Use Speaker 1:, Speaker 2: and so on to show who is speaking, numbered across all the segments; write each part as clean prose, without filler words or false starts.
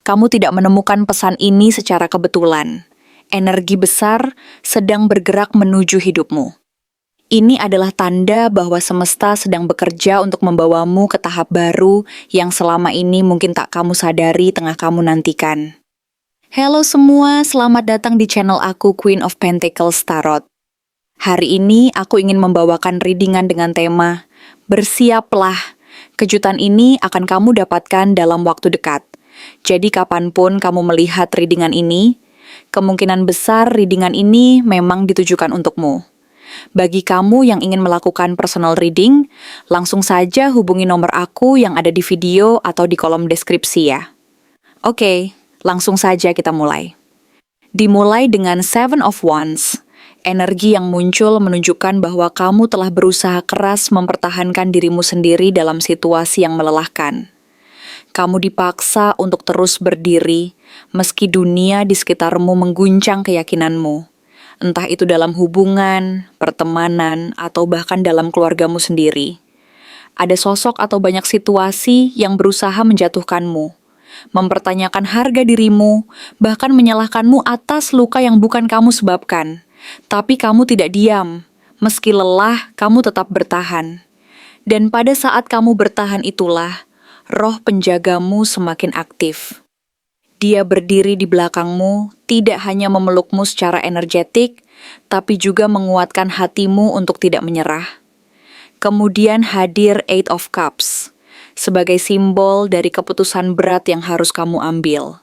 Speaker 1: Kamu tidak menemukan pesan ini secara kebetulan. Energi besar sedang bergerak menuju hidupmu. Ini adalah tanda bahwa semesta sedang bekerja untuk membawamu ke tahap baru yang selama ini mungkin tak kamu sadari tengah kamu nantikan. Halo semua, selamat datang di channel aku Queen of Pentacles Tarot. Hari ini aku ingin membawakan readingan dengan tema Bersiaplah. Kejutan ini akan kamu dapatkan dalam waktu dekat. Jadi kapanpun kamu melihat readingan ini, kemungkinan besar readingan ini memang ditujukan untukmu. Bagi kamu yang ingin melakukan personal reading, langsung saja hubungi nomor aku yang ada di video atau di kolom deskripsi ya. Oke, langsung saja kita mulai. Dimulai dengan Seven of Wands. Energi yang muncul menunjukkan bahwa kamu telah berusaha keras mempertahankan dirimu sendiri dalam situasi yang melelahkan. Kamu dipaksa untuk terus berdiri, meski dunia di sekitarmu mengguncang keyakinanmu. Entah itu dalam hubungan, pertemanan, atau bahkan dalam keluargamu sendiri. Ada sosok atau banyak situasi yang berusaha menjatuhkanmu, mempertanyakan harga dirimu, bahkan menyalahkanmu atas luka yang bukan kamu sebabkan. Tapi kamu tidak diam, meski lelah, kamu tetap bertahan. Dan pada saat kamu bertahan itulah, roh penjagamu semakin aktif. Dia berdiri di belakangmu, tidak hanya memelukmu secara energetik, tapi juga menguatkan hatimu untuk tidak menyerah. Kemudian hadir Eight of Cups, sebagai simbol dari keputusan berat yang harus kamu ambil.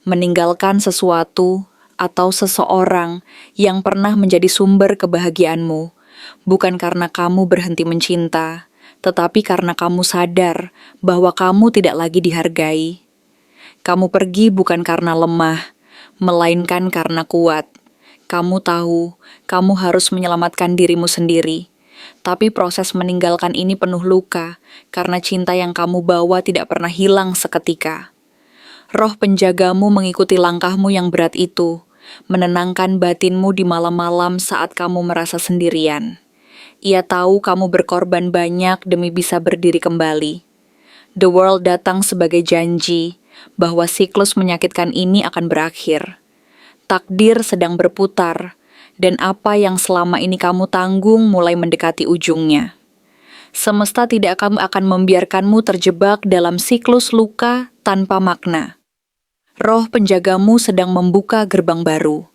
Speaker 1: Meninggalkan sesuatu atau seseorang yang pernah menjadi sumber kebahagiaanmu, bukan karena kamu berhenti mencinta, tetapi karena kamu sadar bahwa kamu tidak lagi dihargai. Kamu pergi bukan karena lemah, melainkan karena kuat. Kamu tahu, kamu harus menyelamatkan dirimu sendiri. Tapi proses meninggalkan ini penuh luka, karena cinta yang kamu bawa tidak pernah hilang seketika. Roh penjagamu mengikuti langkahmu yang berat itu, menenangkan batinmu di malam-malam saat kamu merasa sendirian. Ia tahu kamu berkorban banyak demi bisa berdiri kembali. The World datang sebagai janji, bahwa siklus menyakitkan ini akan berakhir. Takdir sedang berputar, dan apa yang selama ini kamu tanggung mulai mendekati ujungnya. Semesta tidak akan membiarkanmu terjebak dalam siklus luka tanpa makna. Roh penjagamu sedang membuka gerbang baru,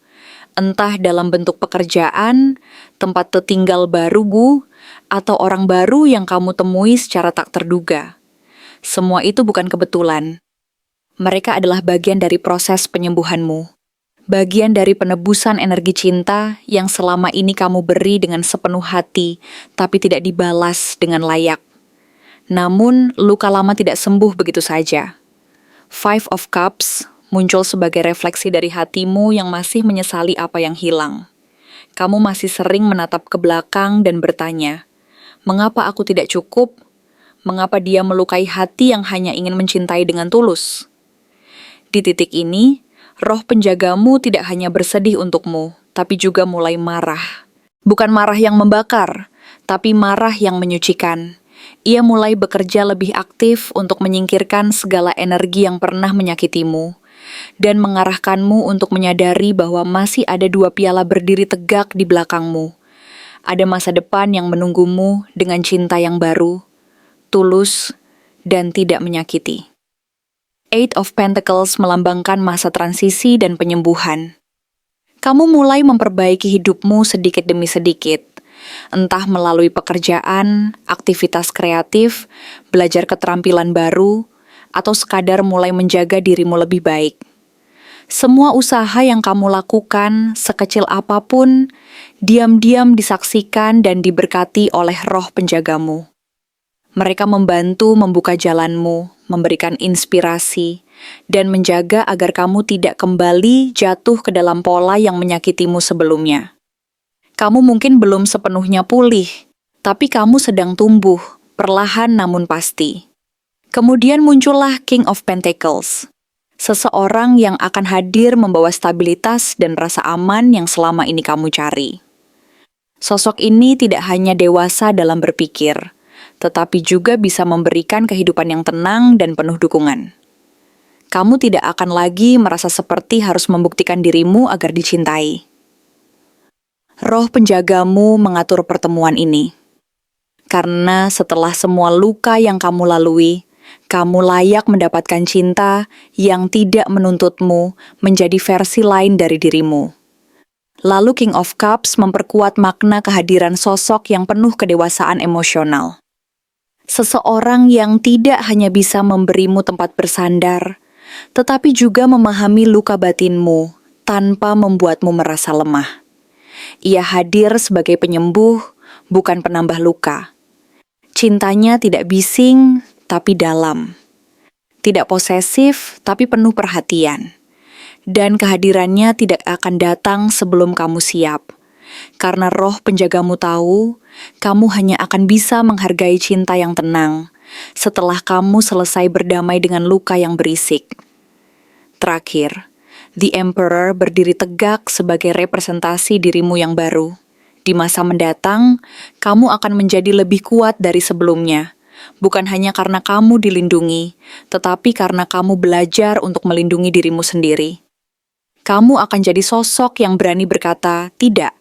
Speaker 1: entah dalam bentuk pekerjaan, tempat tertinggal baru, atau orang baru yang kamu temui secara tak terduga. Semua itu bukan kebetulan. Mereka adalah bagian dari proses penyembuhanmu. Bagian dari penebusan energi cinta yang selama ini kamu beri dengan sepenuh hati, tapi tidak dibalas dengan layak. Namun, luka lama tidak sembuh begitu saja. Five of Cups muncul sebagai refleksi dari hatimu yang masih menyesali apa yang hilang. Kamu masih sering menatap ke belakang dan bertanya, mengapa aku tidak cukup? Mengapa dia melukai hati yang hanya ingin mencintai dengan tulus? Di titik ini, roh penjagamu tidak hanya bersedih untukmu, tapi juga mulai marah. Bukan marah yang membakar, tapi marah yang menyucikan. Ia mulai bekerja lebih aktif untuk menyingkirkan segala energi yang pernah menyakitimu, dan mengarahkanmu untuk menyadari bahwa masih ada dua piala berdiri tegak di belakangmu. Ada masa depan yang menunggumu dengan cinta yang baru, tulus, dan tidak menyakiti. Eight of Pentacles melambangkan masa transisi dan penyembuhan. Kamu mulai memperbaiki hidupmu sedikit demi sedikit, entah melalui pekerjaan, aktivitas kreatif, belajar keterampilan baru, atau sekadar mulai menjaga dirimu lebih baik. Semua usaha yang kamu lakukan, sekecil apapun, diam-diam disaksikan dan diberkati oleh roh penjagamu. Mereka membantu membuka jalanmu, memberikan inspirasi, dan menjaga agar kamu tidak kembali jatuh ke dalam pola yang menyakitimu sebelumnya. Kamu mungkin belum sepenuhnya pulih, tapi kamu sedang tumbuh, perlahan namun pasti. Kemudian muncullah King of Pentacles, seseorang yang akan hadir membawa stabilitas dan rasa aman yang selama ini kamu cari. Sosok ini tidak hanya dewasa dalam berpikir, tetapi juga bisa memberikan kehidupan yang tenang dan penuh dukungan. Kamu tidak akan lagi merasa seperti harus membuktikan dirimu agar dicintai. Roh penjagamu mengatur pertemuan ini. Karena setelah semua luka yang kamu lalui, kamu layak mendapatkan cinta yang tidak menuntutmu menjadi versi lain dari dirimu. Lalu King of Cups memperkuat makna kehadiran sosok yang penuh kedewasaan emosional. Seseorang yang tidak hanya bisa memberimu tempat bersandar, tetapi juga memahami luka batinmu tanpa membuatmu merasa lemah. Ia hadir sebagai penyembuh, bukan penambah luka. Cintanya tidak bising, tapi dalam. Tidak posesif, tapi penuh perhatian. Dan kehadirannya tidak akan datang sebelum kamu siap. Karena roh penjagamu tahu, kamu hanya akan bisa menghargai cinta yang tenang setelah kamu selesai berdamai dengan luka yang berisik. Terakhir, The Emperor berdiri tegak sebagai representasi dirimu yang baru. Di masa mendatang, kamu akan menjadi lebih kuat dari sebelumnya. Bukan hanya karena kamu dilindungi, tetapi karena kamu belajar untuk melindungi dirimu sendiri. Kamu akan jadi sosok yang berani berkata, tidak.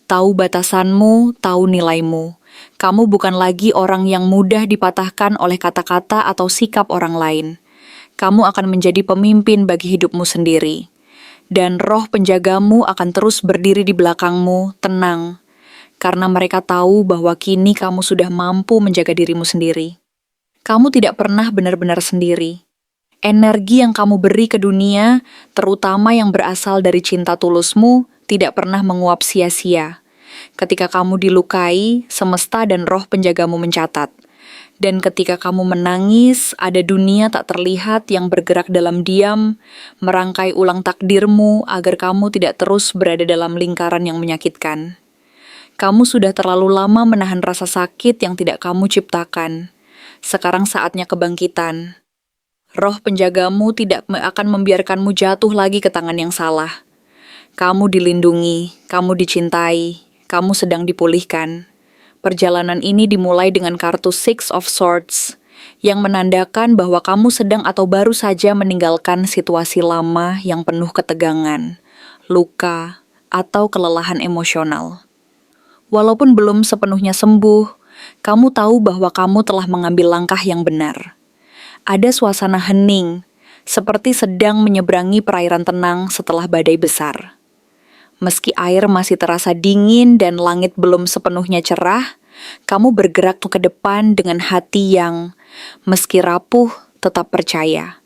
Speaker 1: Tahu batasanmu, tahu nilaimu. Kamu bukan lagi orang yang mudah dipatahkan oleh kata-kata atau sikap orang lain. Kamu akan menjadi pemimpin bagi hidupmu sendiri. Dan roh penjagamu akan terus berdiri di belakangmu, tenang. Karena mereka tahu bahwa kini kamu sudah mampu menjaga dirimu sendiri. Kamu tidak pernah benar-benar sendiri. Energi yang kamu beri ke dunia, terutama yang berasal dari cinta tulusmu, tidak pernah menguap sia-sia. Ketika kamu dilukai, semesta dan roh penjagamu mencatat. Dan ketika kamu menangis, ada dunia tak terlihat yang bergerak dalam diam, merangkai ulang takdirmu agar kamu tidak terus berada dalam lingkaran yang menyakitkan. Kamu sudah terlalu lama menahan rasa sakit yang tidak kamu ciptakan. Sekarang saatnya kebangkitan. Roh penjagamu tidak akan membiarkanmu jatuh lagi ke tangan yang salah. Kamu dilindungi, kamu dicintai, kamu sedang dipulihkan. Perjalanan ini dimulai dengan kartu Six of Swords, yang menandakan bahwa kamu sedang atau baru saja meninggalkan situasi lama yang penuh ketegangan, luka, atau kelelahan emosional. Walaupun belum sepenuhnya sembuh, kamu tahu bahwa kamu telah mengambil langkah yang benar. Ada suasana hening, seperti sedang menyeberangi perairan tenang setelah badai besar. Meski air masih terasa dingin dan langit belum sepenuhnya cerah, kamu bergerak ke depan dengan hati yang, meski rapuh, tetap percaya.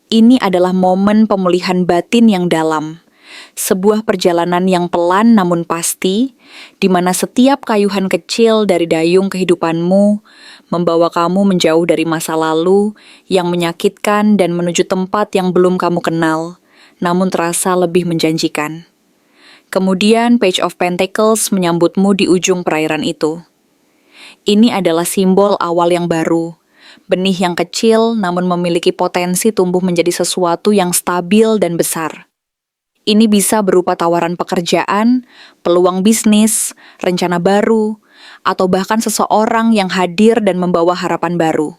Speaker 1: Ini adalah momen pemulihan batin yang dalam, sebuah perjalanan yang pelan namun pasti, di mana setiap kayuhan kecil dari dayung kehidupanmu membawa kamu menjauh dari masa lalu yang menyakitkan dan menuju tempat yang belum kamu kenal, namun terasa lebih menjanjikan. Kemudian Page of Pentacles menyambutmu di ujung perairan itu. Ini adalah simbol awal yang baru, benih yang kecil namun memiliki potensi tumbuh menjadi sesuatu yang stabil dan besar. Ini bisa berupa tawaran pekerjaan, peluang bisnis, rencana baru, atau bahkan seseorang yang hadir dan membawa harapan baru.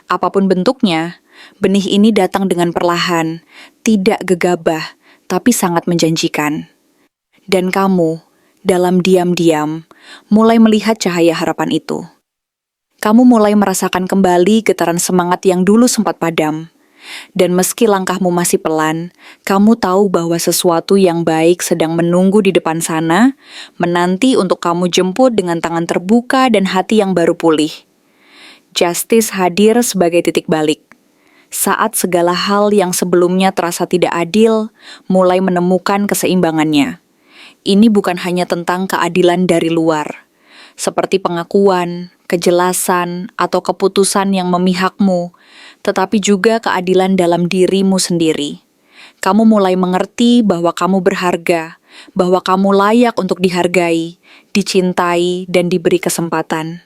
Speaker 1: Apapun bentuknya, benih ini datang dengan perlahan, tidak gegabah, tapi sangat menjanjikan. Dan kamu, dalam diam-diam, mulai melihat cahaya harapan itu. Kamu mulai merasakan kembali getaran semangat yang dulu sempat padam. Dan meski langkahmu masih pelan, kamu tahu bahwa sesuatu yang baik sedang menunggu di depan sana, menanti untuk kamu jemput dengan tangan terbuka dan hati yang baru pulih. Justice hadir sebagai titik balik. Saat segala hal yang sebelumnya terasa tidak adil, mulai menemukan keseimbangannya. Ini bukan hanya tentang keadilan dari luar, seperti pengakuan, kejelasan, atau keputusan yang memihakmu, tetapi juga keadilan dalam dirimu sendiri. Kamu mulai mengerti bahwa kamu berharga, bahwa kamu layak untuk dihargai, dicintai, dan diberi kesempatan.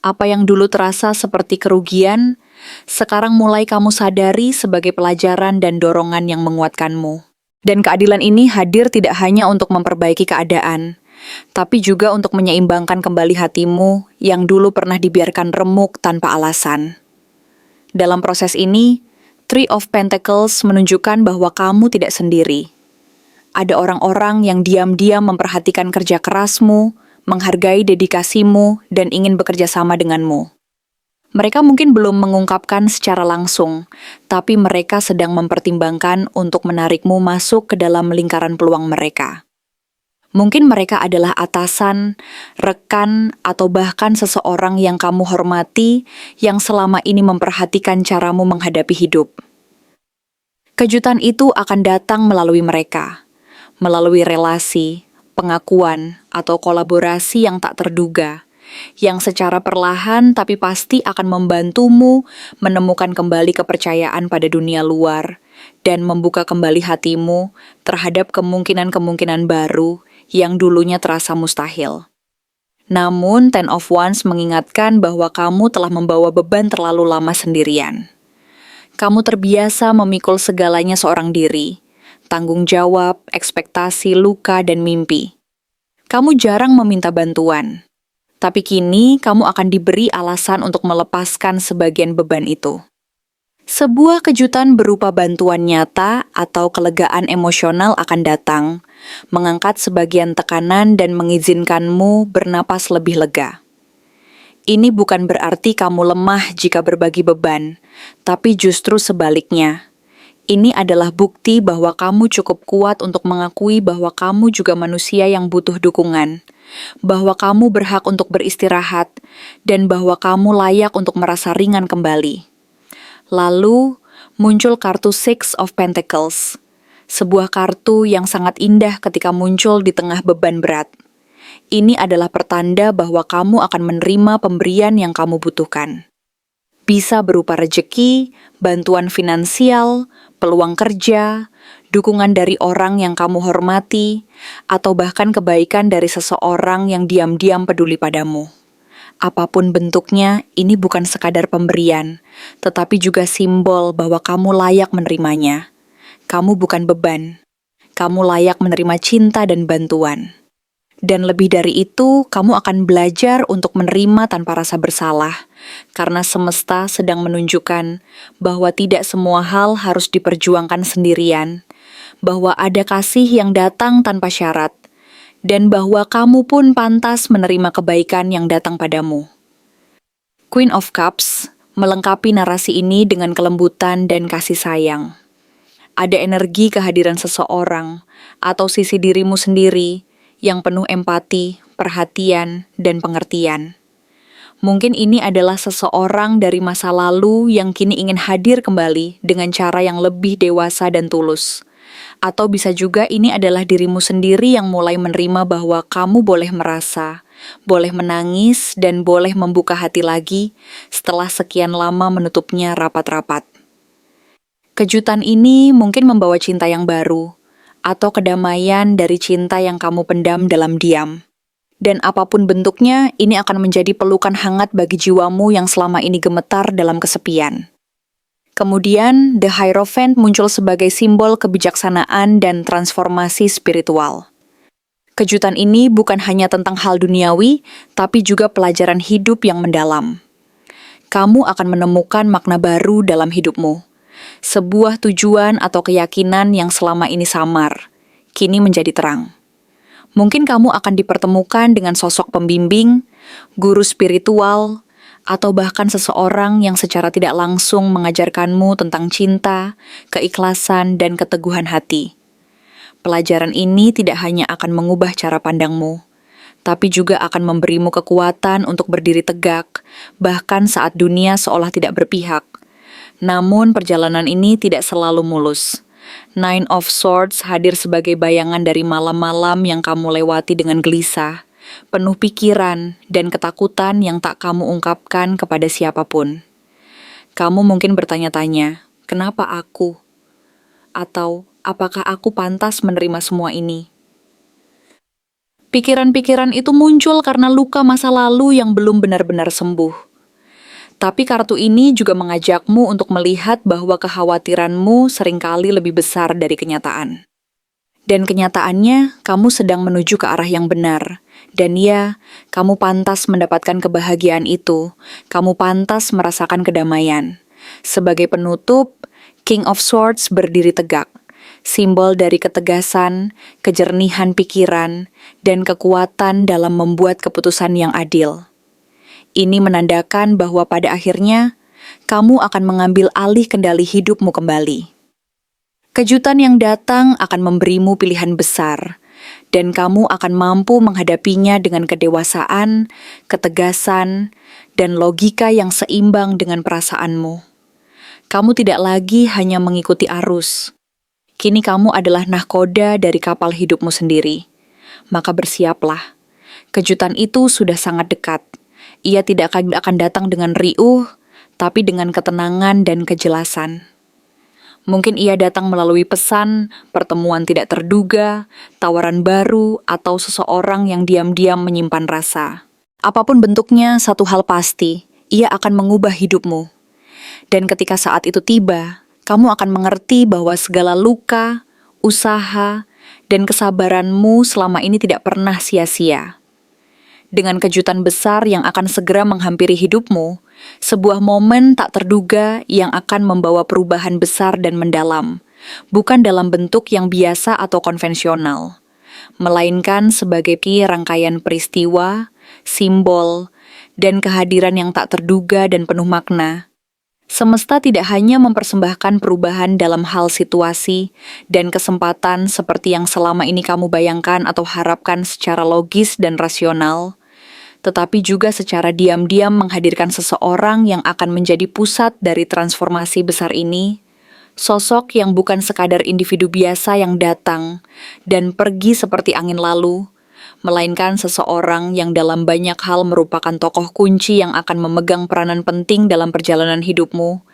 Speaker 1: Apa yang dulu terasa seperti kerugian, sekarang mulai kamu sadari sebagai pelajaran dan dorongan yang menguatkanmu. Dan keadilan ini hadir tidak hanya untuk memperbaiki keadaan, tapi juga untuk menyeimbangkan kembali hatimu yang dulu pernah dibiarkan remuk tanpa alasan. Dalam proses ini, Three of Pentacles menunjukkan bahwa kamu tidak sendiri. Ada orang-orang yang diam-diam memperhatikan kerja kerasmu, menghargai dedikasimu, dan ingin bekerja sama denganmu. Mereka mungkin belum mengungkapkan secara langsung, tapi mereka sedang mempertimbangkan untuk menarikmu masuk ke dalam lingkaran peluang mereka. Mungkin mereka adalah atasan, rekan, atau bahkan seseorang yang kamu hormati yang selama ini memperhatikan caramu menghadapi hidup. Kejutan itu akan datang melalui mereka, melalui relasi, pengakuan, atau kolaborasi yang tak terduga, yang secara perlahan tapi pasti akan membantumu menemukan kembali kepercayaan pada dunia luar dan membuka kembali hatimu terhadap kemungkinan-kemungkinan baru yang dulunya terasa mustahil. Namun, Ten of Wands mengingatkan bahwa kamu telah membawa beban terlalu lama sendirian. Kamu terbiasa memikul segalanya seorang diri, tanggung jawab, ekspektasi, luka, dan mimpi. Kamu jarang meminta bantuan, tapi kini kamu akan diberi alasan untuk melepaskan sebagian beban itu. Sebuah kejutan berupa bantuan nyata atau kelegaan emosional akan datang, mengangkat sebagian tekanan dan mengizinkanmu bernapas lebih lega. Ini bukan berarti kamu lemah jika berbagi beban, tapi justru sebaliknya. Ini adalah bukti bahwa kamu cukup kuat untuk mengakui bahwa kamu juga manusia yang butuh dukungan, bahwa kamu berhak untuk beristirahat, dan bahwa kamu layak untuk merasa ringan kembali. Lalu, muncul kartu Six of Pentacles, sebuah kartu yang sangat indah ketika muncul di tengah beban berat. Ini adalah pertanda bahwa kamu akan menerima pemberian yang kamu butuhkan. Bisa berupa rejeki, bantuan finansial, peluang kerja, dukungan dari orang yang kamu hormati, atau bahkan kebaikan dari seseorang yang diam-diam peduli padamu. Apapun bentuknya, ini bukan sekadar pemberian, tetapi juga simbol bahwa kamu layak menerimanya. Kamu bukan beban. Kamu layak menerima cinta dan bantuan. Dan lebih dari itu, kamu akan belajar untuk menerima tanpa rasa bersalah, karena semesta sedang menunjukkan bahwa tidak semua hal harus diperjuangkan sendirian, bahwa ada kasih yang datang tanpa syarat, dan bahwa kamu pun pantas menerima kebaikan yang datang padamu. Queen of Cups melengkapi narasi ini dengan kelembutan dan kasih sayang. Ada energi kehadiran seseorang atau sisi dirimu sendiri yang penuh empati, perhatian, dan pengertian. Mungkin ini adalah seseorang dari masa lalu yang kini ingin hadir kembali dengan cara yang lebih dewasa dan tulus. Atau bisa juga ini adalah dirimu sendiri yang mulai menerima bahwa kamu boleh merasa, boleh menangis, dan boleh membuka hati lagi setelah sekian lama menutupnya rapat-rapat. Kejutan ini mungkin membawa cinta yang baru, atau kedamaian dari cinta yang kamu pendam dalam diam. Dan apapun bentuknya, ini akan menjadi pelukan hangat bagi jiwamu yang selama ini gemetar dalam kesepian. Kemudian, The Hierophant muncul sebagai simbol kebijaksanaan dan transformasi spiritual. Kejutan ini bukan hanya tentang hal duniawi, tapi juga pelajaran hidup yang mendalam. Kamu akan menemukan makna baru dalam hidupmu. Sebuah tujuan atau keyakinan yang selama ini samar, kini menjadi terang. Mungkin kamu akan dipertemukan dengan sosok pembimbing, guru spiritual, atau bahkan seseorang yang secara tidak langsung mengajarkanmu tentang cinta, keikhlasan, dan keteguhan hati. Pelajaran ini tidak hanya akan mengubah cara pandangmu, tapi juga akan memberimu kekuatan untuk berdiri tegak, bahkan saat dunia seolah tidak berpihak. Namun perjalanan ini tidak selalu mulus. Nine of Swords hadir sebagai bayangan dari malam-malam yang kamu lewati dengan gelisah, penuh pikiran dan ketakutan yang tak kamu ungkapkan kepada siapapun. Kamu mungkin bertanya-tanya, kenapa aku? Atau, apakah aku pantas menerima semua ini? Pikiran-pikiran itu muncul karena luka masa lalu yang belum benar-benar sembuh. Tapi kartu ini juga mengajakmu untuk melihat bahwa kekhawatiranmu seringkali lebih besar dari kenyataan. Dan kenyataannya, kamu sedang menuju ke arah yang benar. Dan ya, kamu pantas mendapatkan kebahagiaan itu. Kamu pantas merasakan kedamaian. Sebagai penutup, King of Swords berdiri tegak, simbol dari ketegasan, kejernihan pikiran, dan kekuatan dalam membuat keputusan yang adil. Ini menandakan bahwa pada akhirnya, kamu akan mengambil alih kendali hidupmu kembali. Kejutan yang datang akan memberimu pilihan besar, dan kamu akan mampu menghadapinya dengan kedewasaan, ketegasan, dan logika yang seimbang dengan perasaanmu. Kamu tidak lagi hanya mengikuti arus. Kini kamu adalah nahkoda dari kapal hidupmu sendiri. Maka bersiaplah. Kejutan itu sudah sangat dekat. Ia tidak akan datang dengan riuh, tapi dengan ketenangan dan kejelasan. Mungkin ia datang melalui pesan, pertemuan tidak terduga, tawaran baru, atau seseorang yang diam-diam menyimpan rasa. Apapun bentuknya, satu hal pasti, ia akan mengubah hidupmu. Dan ketika saat itu tiba, kamu akan mengerti bahwa segala luka, usaha, dan kesabaranmu selama ini tidak pernah sia-sia. Dengan kejutan besar yang akan segera menghampiri hidupmu, sebuah momen tak terduga yang akan membawa perubahan besar dan mendalam, bukan dalam bentuk yang biasa atau konvensional, melainkan sebagai rangkaian peristiwa, simbol, dan kehadiran yang tak terduga dan penuh makna. Semesta tidak hanya mempersembahkan perubahan dalam hal situasi dan kesempatan seperti yang selama ini kamu bayangkan atau harapkan secara logis dan rasional, tetapi juga secara diam-diam menghadirkan seseorang yang akan menjadi pusat dari transformasi besar ini, sosok yang bukan sekadar individu biasa yang datang dan pergi seperti angin lalu, melainkan seseorang yang dalam banyak hal merupakan tokoh kunci yang akan memegang peranan penting dalam perjalanan hidupmu.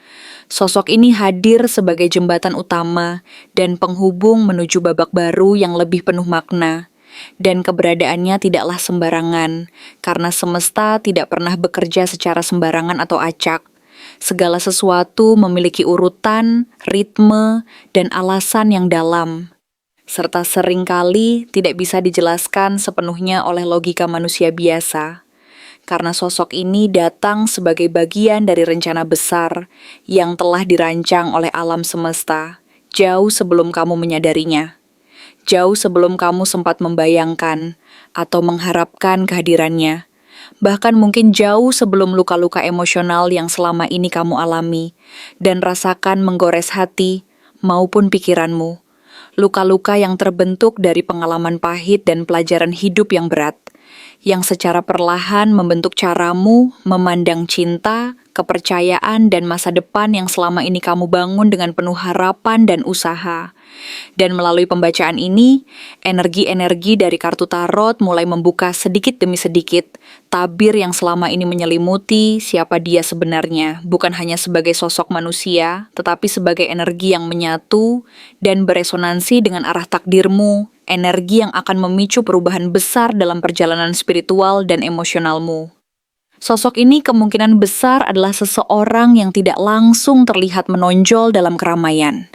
Speaker 1: Sosok ini hadir sebagai jembatan utama dan penghubung menuju babak baru yang lebih penuh makna. Dan keberadaannya tidaklah sembarangan, karena semesta tidak pernah bekerja secara sembarangan atau acak. Segala sesuatu memiliki urutan, ritme, dan alasan yang dalam, serta seringkali tidak bisa dijelaskan sepenuhnya oleh logika manusia biasa. Karena sosok ini datang sebagai bagian dari rencana besar yang telah dirancang oleh alam semesta, jauh sebelum kamu menyadarinya. Jauh sebelum kamu sempat membayangkan atau mengharapkan kehadirannya. Bahkan mungkin jauh sebelum luka-luka emosional yang selama ini kamu alami dan rasakan menggores hati maupun pikiranmu. Luka-luka yang terbentuk dari pengalaman pahit dan pelajaran hidup yang berat, yang secara perlahan membentuk caramu memandang cinta, kepercayaan, dan masa depan yang selama ini kamu bangun dengan penuh harapan dan usaha. Dan melalui pembacaan ini, energi-energi dari kartu tarot mulai membuka sedikit demi sedikit tabir yang selama ini menyelimuti siapa dia sebenarnya, bukan hanya sebagai sosok manusia, tetapi sebagai energi yang menyatu dan beresonansi dengan arah takdirmu, energi yang akan memicu perubahan besar dalam perjalanan spiritual dan emosionalmu. Sosok ini kemungkinan besar adalah seseorang yang tidak langsung terlihat menonjol dalam keramaian,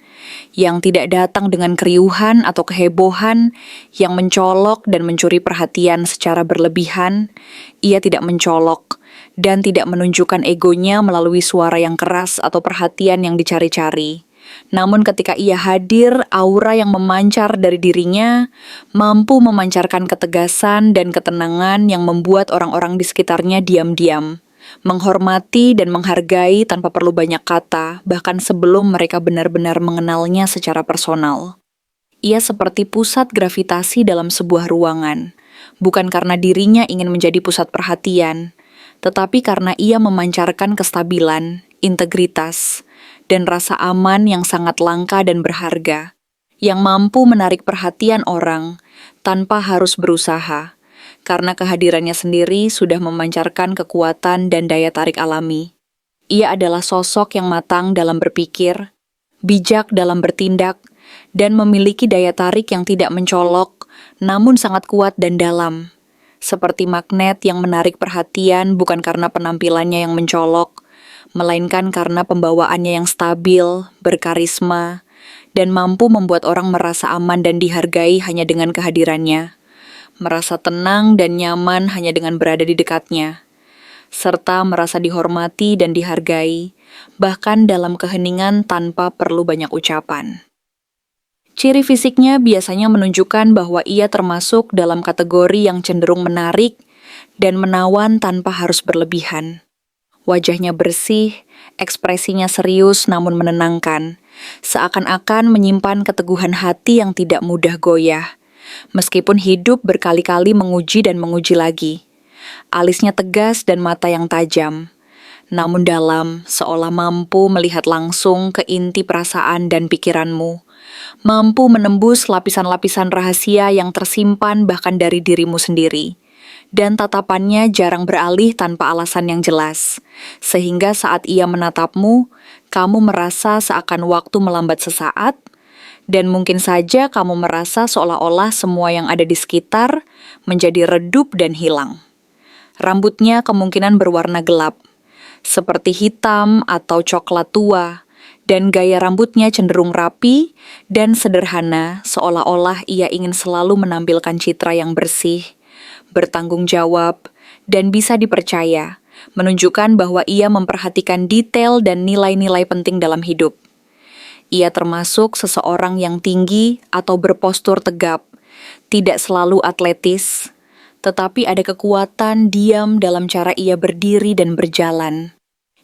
Speaker 1: yang tidak datang dengan keriuhan atau kehebohan, yang mencolok dan mencuri perhatian secara berlebihan. Ia tidak mencolok dan tidak menunjukkan egonya melalui suara yang keras atau perhatian yang dicari-cari. Namun ketika ia hadir, aura yang memancar dari dirinya mampu memancarkan ketegasan dan ketenangan yang membuat orang-orang di sekitarnya diam-diam, menghormati dan menghargai tanpa perlu banyak kata, bahkan sebelum mereka benar-benar mengenalnya secara personal. Ia seperti pusat gravitasi dalam sebuah ruangan, bukan karena dirinya ingin menjadi pusat perhatian, tetapi karena ia memancarkan kestabilan, integritas, dan rasa aman yang sangat langka dan berharga, yang mampu menarik perhatian orang tanpa harus berusaha, karena kehadirannya sendiri sudah memancarkan kekuatan dan daya tarik alami. Ia adalah sosok yang matang dalam berpikir, bijak dalam bertindak, dan memiliki daya tarik yang tidak mencolok, namun sangat kuat dan dalam. Seperti magnet yang menarik perhatian bukan karena penampilannya yang mencolok, melainkan karena pembawaannya yang stabil, berkarisma, dan mampu membuat orang merasa aman dan dihargai hanya dengan kehadirannya, merasa tenang dan nyaman hanya dengan berada di dekatnya, serta merasa dihormati dan dihargai bahkan dalam keheningan tanpa perlu banyak ucapan. Ciri fisiknya biasanya menunjukkan bahwa ia termasuk dalam kategori yang cenderung menarik dan menawan tanpa harus berlebihan. Wajahnya bersih, ekspresinya serius namun menenangkan, seakan-akan menyimpan keteguhan hati yang tidak mudah goyah, meskipun hidup berkali-kali menguji dan menguji lagi. Alisnya tegas dan mata yang tajam, namun dalam, seolah mampu melihat langsung ke inti perasaan dan pikiranmu, mampu menembus lapisan-lapisan rahasia yang tersimpan bahkan dari dirimu sendiri. Dan tatapannya jarang beralih tanpa alasan yang jelas, sehingga saat ia menatapmu, kamu merasa seakan waktu melambat sesaat, dan mungkin saja kamu merasa seolah-olah semua yang ada di sekitar menjadi redup dan hilang. Rambutnya kemungkinan berwarna gelap, seperti hitam atau coklat tua, dan gaya rambutnya cenderung rapi dan sederhana, seolah-olah ia ingin selalu menampilkan citra yang bersih, bertanggung jawab, dan bisa dipercaya, menunjukkan bahwa ia memperhatikan detail dan nilai-nilai penting dalam hidup. Ia termasuk seseorang yang tinggi atau berpostur tegap, tidak selalu atletis, tetapi ada kekuatan diam dalam cara ia berdiri dan berjalan,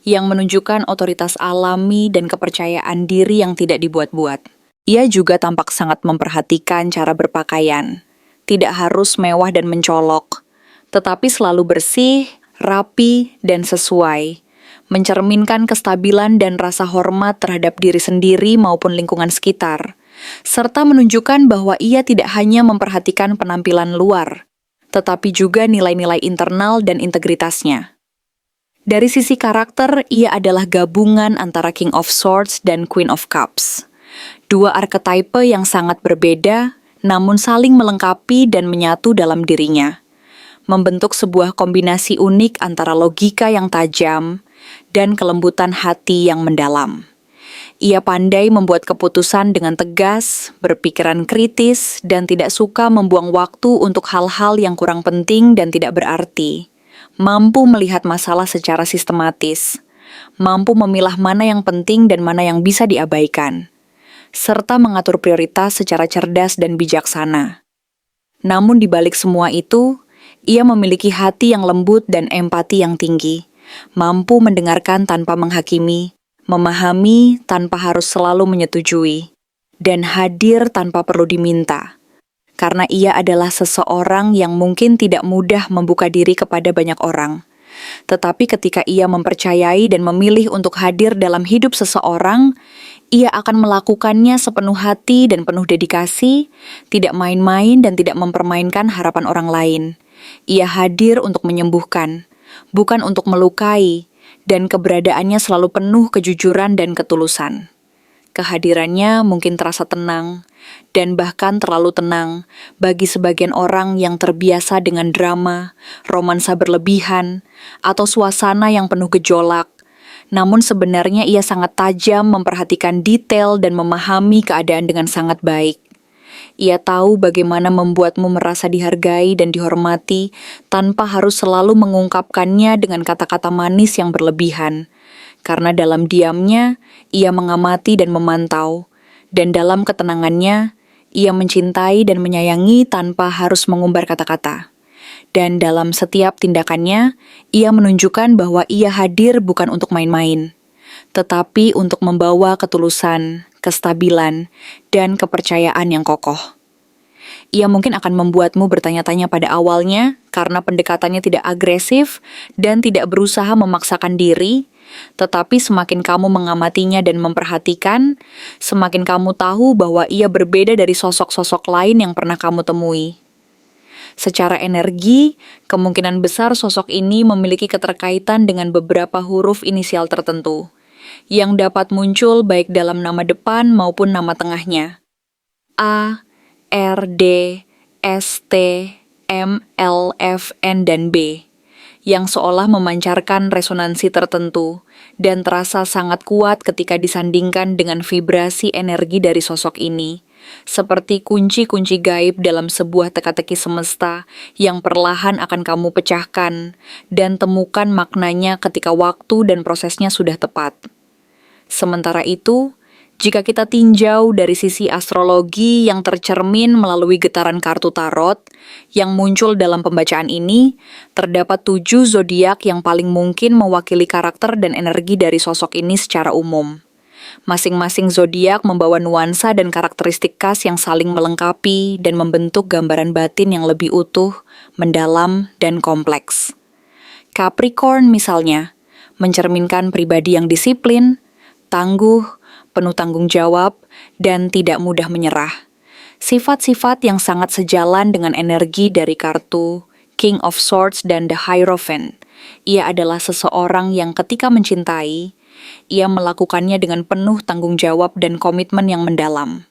Speaker 1: yang menunjukkan otoritas alami dan kepercayaan diri yang tidak dibuat-buat. Ia juga tampak sangat memperhatikan cara berpakaian. Tidak harus mewah dan mencolok, tetapi selalu bersih, rapi, dan sesuai, mencerminkan kestabilan dan rasa hormat terhadap diri sendiri maupun lingkungan sekitar, serta menunjukkan bahwa ia tidak hanya memperhatikan penampilan luar, tetapi juga nilai-nilai internal dan integritasnya. Dari sisi karakter, ia adalah gabungan antara King of Swords dan Queen of Cups. Dua archetype yang sangat berbeda, namun saling melengkapi dan menyatu dalam dirinya, membentuk sebuah kombinasi unik antara logika yang tajam dan kelembutan hati yang mendalam. Ia pandai membuat keputusan dengan tegas, berpikiran kritis, dan tidak suka membuang waktu untuk hal-hal yang kurang penting dan tidak berarti. Mampu melihat masalah secara sistematis, mampu memilah mana yang penting dan mana yang bisa diabaikan, serta mengatur prioritas secara cerdas dan bijaksana. Namun di balik semua itu, ia memiliki hati yang lembut dan empati yang tinggi, mampu mendengarkan tanpa menghakimi, memahami tanpa harus selalu menyetujui, dan hadir tanpa perlu diminta. Karena ia adalah seseorang yang mungkin tidak mudah membuka diri kepada banyak orang. Tetapi ketika ia mempercayai dan memilih untuk hadir dalam hidup seseorang, ia akan melakukannya sepenuh hati dan penuh dedikasi, tidak main-main dan tidak mempermainkan harapan orang lain. Ia hadir untuk menyembuhkan, bukan untuk melukai, dan keberadaannya selalu penuh kejujuran dan ketulusan. Kehadirannya mungkin terasa tenang, dan bahkan terlalu tenang bagi sebagian orang yang terbiasa dengan drama, romansa berlebihan, atau suasana yang penuh gejolak. Namun sebenarnya ia sangat tajam memperhatikan detail dan memahami keadaan dengan sangat baik. Ia tahu bagaimana membuatmu merasa dihargai dan dihormati tanpa harus selalu mengungkapkannya dengan kata-kata manis yang berlebihan. Karena dalam diamnya, ia mengamati dan memantau, dan dalam ketenangannya, ia mencintai dan menyayangi tanpa harus mengumbar kata-kata. Dan dalam setiap tindakannya, ia menunjukkan bahwa ia hadir bukan untuk main-main, tetapi untuk membawa ketulusan, kestabilan, dan kepercayaan yang kokoh. Ia mungkin akan membuatmu bertanya-tanya pada awalnya karena pendekatannya tidak agresif dan tidak berusaha memaksakan diri, tetapi semakin kamu mengamatinya dan memperhatikan, semakin kamu tahu bahwa ia berbeda dari sosok-sosok lain yang pernah kamu temui. Secara energi, kemungkinan besar sosok ini memiliki keterkaitan dengan beberapa huruf inisial tertentu, yang dapat muncul baik dalam nama depan maupun nama tengahnya. A, R, D, S, T, M, L, F, N, dan B, yang seolah memancarkan resonansi tertentu dan terasa sangat kuat ketika disandingkan dengan vibrasi energi dari sosok ini, seperti kunci-kunci gaib dalam sebuah teka-teki semesta yang perlahan akan kamu pecahkan dan temukan maknanya ketika waktu dan prosesnya sudah tepat. Sementara itu, jika kita tinjau dari sisi astrologi yang tercermin melalui getaran kartu tarot yang muncul dalam pembacaan ini, terdapat 7 zodiak yang paling mungkin mewakili karakter dan energi dari sosok ini secara umum. Masing-masing zodiak membawa nuansa dan karakteristik khas yang saling melengkapi dan membentuk gambaran batin yang lebih utuh, mendalam, dan kompleks. Capricorn misalnya, mencerminkan pribadi yang disiplin, tangguh, penuh tanggung jawab, dan tidak mudah menyerah. Sifat-sifat yang sangat sejalan dengan energi dari kartu King of Swords dan The Hierophant. Ia adalah seseorang yang ketika mencintai, ia melakukannya dengan penuh tanggung jawab dan komitmen yang mendalam.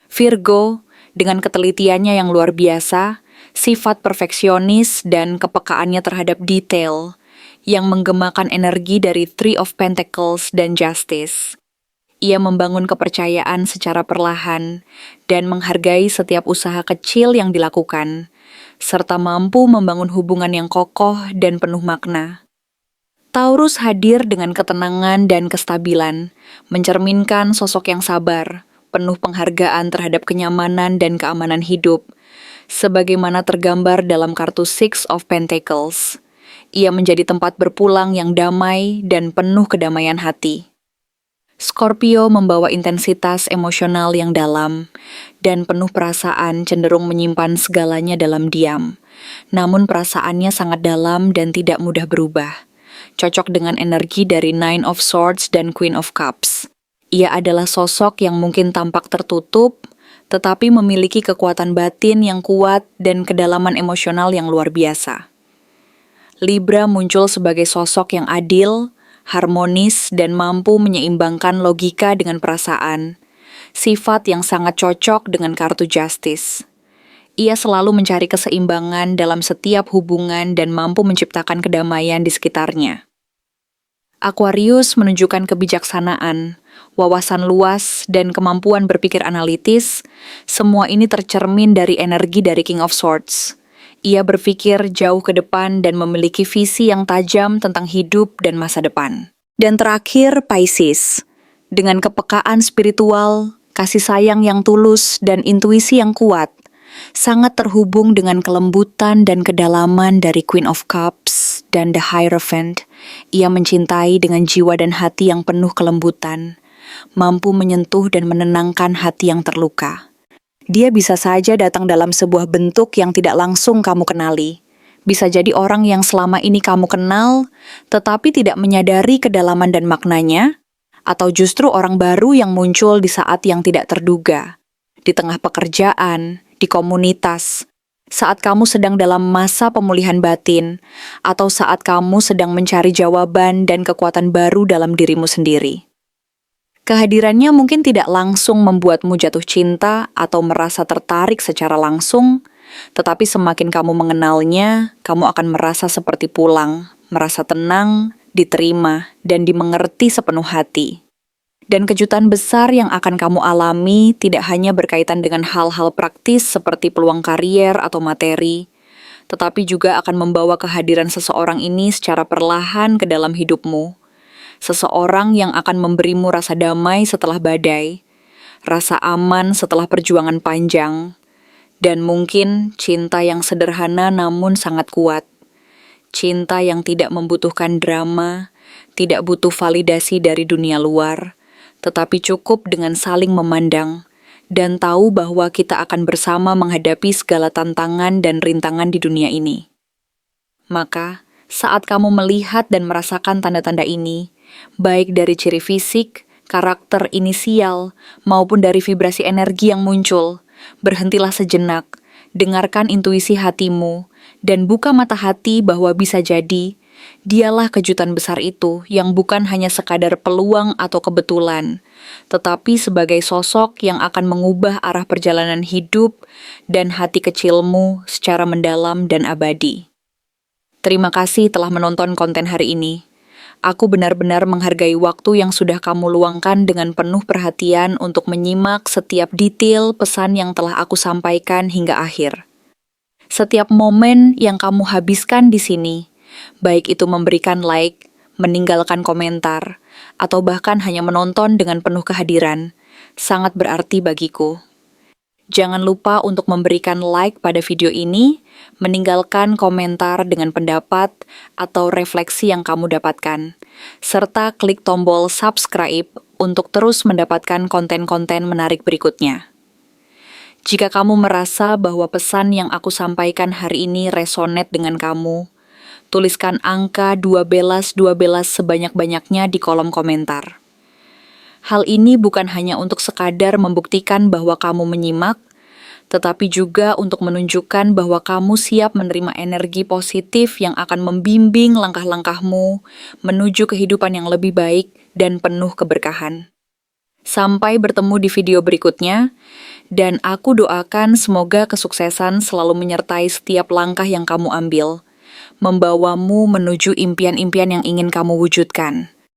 Speaker 1: Virgo, dengan ketelitiannya yang luar biasa, sifat perfeksionis dan kepekaannya terhadap detail, yang menggemakan energi dari Three of Pentacles dan Justice. Ia membangun kepercayaan secara perlahan dan menghargai setiap usaha kecil yang dilakukan, serta mampu membangun hubungan yang kokoh dan penuh makna. Taurus hadir dengan ketenangan dan kestabilan, mencerminkan sosok yang sabar, penuh penghargaan terhadap kenyamanan dan keamanan hidup, sebagaimana tergambar dalam kartu Six of Pentacles. Ia menjadi tempat berpulang yang damai dan penuh kedamaian hati. Scorpio membawa intensitas emosional yang dalam dan penuh perasaan, cenderung menyimpan segalanya dalam diam. Namun perasaannya sangat dalam dan tidak mudah berubah. Cocok dengan energi dari Nine of Swords dan Queen of Cups. Ia adalah sosok yang mungkin tampak tertutup, tetapi memiliki kekuatan batin yang kuat dan kedalaman emosional yang luar biasa. Libra muncul sebagai sosok yang adil, harmonis, dan mampu menyeimbangkan logika dengan perasaan, sifat yang sangat cocok dengan kartu Justice. Ia selalu mencari keseimbangan dalam setiap hubungan dan mampu menciptakan kedamaian di sekitarnya. Aquarius menunjukkan kebijaksanaan, wawasan luas, dan kemampuan berpikir analitis. Semua ini tercermin dari energi dari King of Swords. Ia berpikir jauh ke depan dan memiliki visi yang tajam tentang hidup dan masa depan. Dan terakhir, Pisces. Dengan kepekaan spiritual, kasih sayang yang tulus, dan intuisi yang kuat, sangat terhubung dengan kelembutan dan kedalaman dari Queen of Cups dan The Hierophant. Ia mencintai dengan jiwa dan hati yang penuh kelembutan, mampu menyentuh dan menenangkan hati yang terluka. Dia bisa saja datang dalam sebuah bentuk yang tidak langsung kamu kenali. Bisa jadi orang yang selama ini kamu kenal, tetapi tidak menyadari kedalaman dan maknanya, atau justru orang baru yang muncul di saat yang tidak terduga, di tengah pekerjaan, di komunitas, saat kamu sedang dalam masa pemulihan batin, atau saat kamu sedang mencari jawaban dan kekuatan baru dalam dirimu sendiri. Kehadirannya mungkin tidak langsung membuatmu jatuh cinta atau merasa tertarik secara langsung, tetapi semakin kamu mengenalnya, kamu akan merasa seperti pulang, merasa tenang, diterima, dan dimengerti sepenuh hati. Dan kejutan besar yang akan kamu alami tidak hanya berkaitan dengan hal-hal praktis seperti peluang karier atau materi, tetapi juga akan membawa kehadiran seseorang ini secara perlahan ke dalam hidupmu. Seseorang yang akan memberimu rasa damai setelah badai, rasa aman setelah perjuangan panjang, dan mungkin cinta yang sederhana namun sangat kuat. Cinta yang tidak membutuhkan drama, tidak butuh validasi dari dunia luar, tetapi cukup dengan saling memandang dan tahu bahwa kita akan bersama menghadapi segala tantangan dan rintangan di dunia ini. Maka, saat kamu melihat dan merasakan tanda-tanda ini, baik dari ciri fisik, karakter inisial, maupun dari vibrasi energi yang muncul, berhentilah sejenak, dengarkan intuisi hatimu, dan buka mata hati bahwa bisa jadi, dialah kejutan besar itu yang bukan hanya sekadar peluang atau kebetulan, tetapi sebagai sosok yang akan mengubah arah perjalanan hidup dan hati kecilmu secara mendalam dan abadi. Terima kasih telah menonton konten hari ini. Aku benar-benar menghargai waktu yang sudah kamu luangkan dengan penuh perhatian untuk menyimak setiap detail pesan yang telah aku sampaikan hingga akhir. Setiap momen yang kamu habiskan di sini, baik itu memberikan like, meninggalkan komentar, atau bahkan hanya menonton dengan penuh kehadiran, sangat berarti bagiku. Jangan lupa untuk memberikan like pada video ini, meninggalkan komentar dengan pendapat atau refleksi yang kamu dapatkan, serta klik tombol subscribe untuk terus mendapatkan konten-konten menarik berikutnya. Jika kamu merasa bahwa pesan yang aku sampaikan hari ini resonate dengan kamu, tuliskan angka 12 sebanyak-banyaknya di kolom komentar. Hal ini bukan hanya untuk sekadar membuktikan bahwa kamu menyimak, tetapi juga untuk menunjukkan bahwa kamu siap menerima energi positif yang akan membimbing langkah-langkahmu menuju kehidupan yang lebih baik dan penuh keberkahan. Sampai bertemu di video berikutnya, dan aku doakan semoga kesuksesan selalu menyertai setiap langkah yang kamu ambil, membawamu menuju impian-impian yang ingin kamu wujudkan.